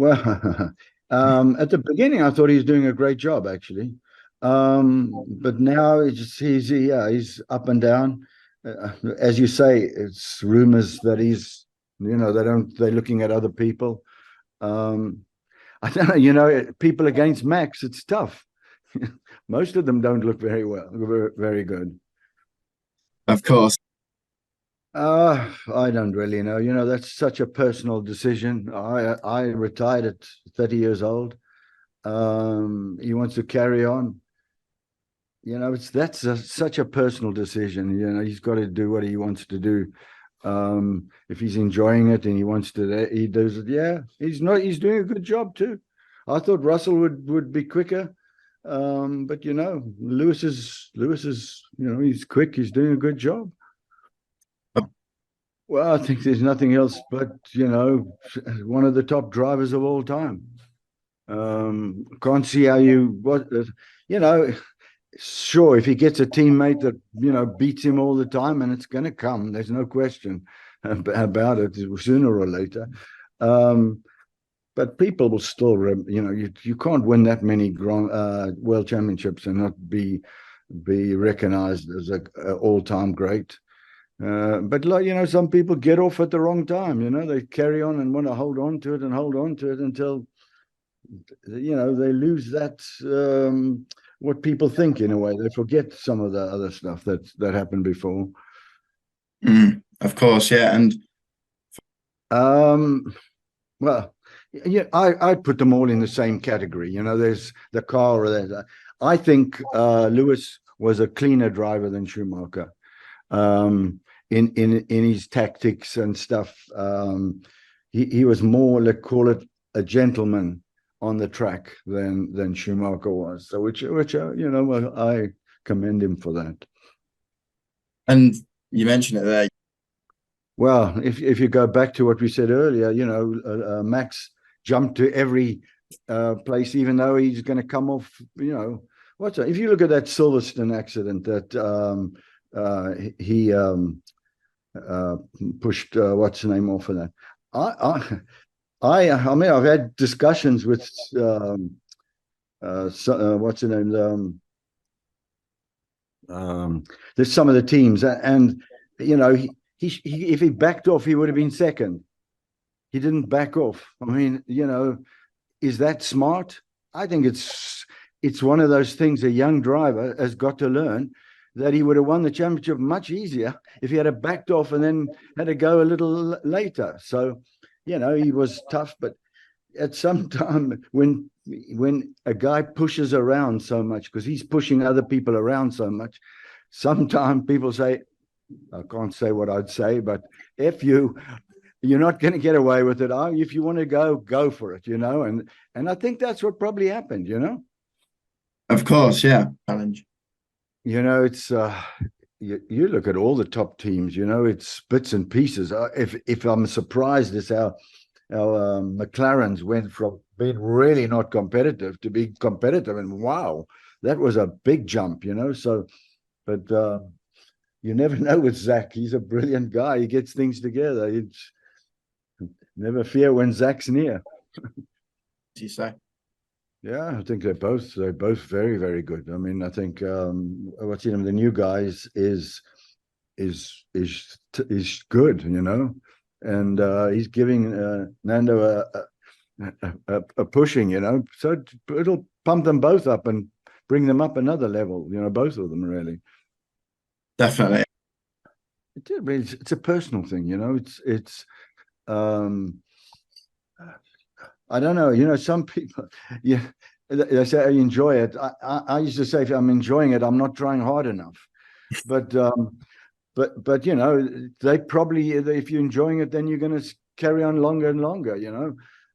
Well, at the beginning, I thought he was doing a great job, actually. But now he's up and down. As you say, it's rumors that they're looking at other people. Um, I don't know, people against Max, it's tough. Most of them don't look very well, very good. Of course. I don't really know. That's such a personal decision. I retired at 30 years old. He wants to carry on. Such a personal decision. He's got to do what he wants to do. If he's enjoying it and he wants to, he does it. Yeah, he's not. He's doing a good job too. I thought Russell would be quicker, but Lewis is he's quick. He's doing a good job. Well, I think there's nothing else but one of the top drivers of all time. Can't see how you know. Sure, if he gets a teammate that beats him all the time, and it's going to come, there's no question about it sooner or later. Um, but people will still, you can't win that many world championships and not be recognized as a all-time great. But some people get off at the wrong time. They carry on and want to hold on to it and hold on to it until they lose that what people think in a way. They forget some of the other stuff that happened before. Of course, yeah. And Um, well, yeah, I put them all in the same category. There's the car. I think Lewis was a cleaner driver than Schumacher. In his tactics and stuff. He was more, let's call it, a gentleman on the track than Schumacher was. So which I commend him for that. and you mentioned it there. Well, if you go back to what we said earlier, Max jumped to every place, even though he's going to come off. If you look at that Silverstone accident that he pushed what's the name off of that. I mean, I've had discussions with what's the name? There's some of the teams, and if he backed off, he would have been second. He didn't back off. I mean, is that smart? I think it's one of those things a young driver has got to learn, that he would have won the championship much easier if he had backed off and then had to go a little later. So, he was tough, but at some time when a guy pushes around so much, because he's pushing other people around so much, sometimes people say, I can't say what I'd say, but if you're not going to get away with it. If you want to go for it, and I think that's what probably happened, Of course, yeah. Challenge. It's you look at all the top teams, it's bits and pieces. If I'm surprised is how McLaren's went from being really not competitive to be competitive, and wow, that was a big jump, So, but you never know with Zach. He's a brilliant guy. He gets things together. It's never fear when Zach's near. You say. Yeah, I think they're both very, very good. I mean, I think what's the new guys is good, and he's giving Nando a pushing, so it'll pump them both up and bring them up another level, both of them really. Definitely. It's a personal thing, it's I don't know. Some people, yeah, they say I enjoy it. I used to say, if I'm enjoying it, I'm not trying hard enough. But they probably, if you're enjoying it, then you're going to carry on longer and longer.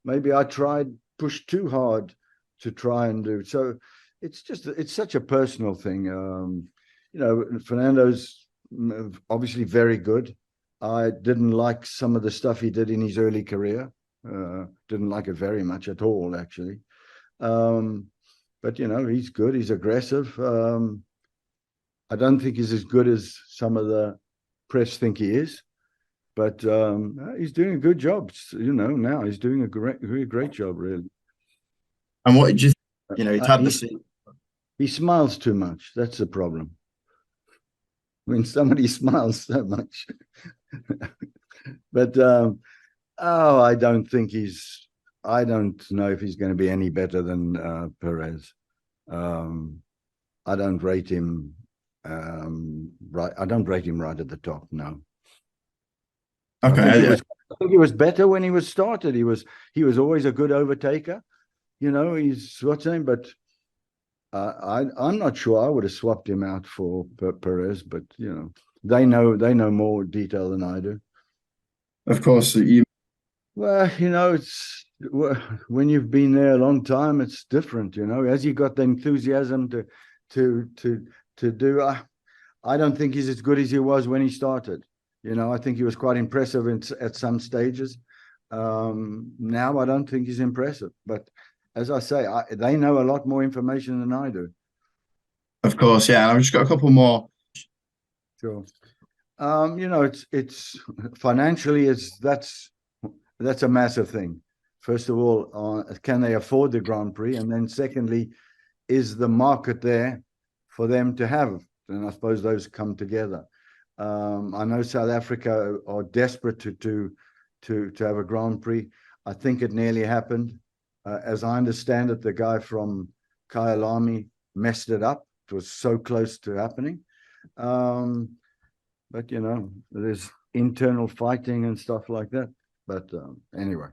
Maybe I pushed too hard to try and do. So it's such a personal thing. Fernando's obviously very good. I didn't like some of the stuff he did in his early career. Didn't like it very much at all, actually. But he's good. He's aggressive. I don't think he's as good as some of the press think he is. But he's doing a good job. You know, now he's doing a great job, really. And what did you think? You know, he'd had the seat. He smiles too much. That's the problem. When somebody smiles so much. But I don't know if he's going to be any better than Perez. I don't rate him right. I don't rate him right at the top. No. Okay. I think he was better when he was started. He was always a good overtaker. You know, he's what's his name, but I'm not sure I would have swapped him out for Perez, but you know, they know more detail than I do. Of course, Well, you know, it's when you've been there a long time, it's different. You know, as you got the enthusiasm to do. I don't think he's as good as he was when he started. You know, I think he was quite impressive at some stages. Now I don't think he's impressive, but as I say, they know a lot more information than I do. Of course, yeah. And I've just got a couple more. Sure. You know, it's financially, that's a massive thing. First of all, can they afford the Grand Prix? And then secondly, is the market there for them to have? And I suppose those come together. I know South Africa are desperate to have a Grand Prix. I think it nearly happened. As I understand it, the guy from Kyalami messed it up. It was so close to happening. But, you know, there's internal fighting and stuff like that. But anyway.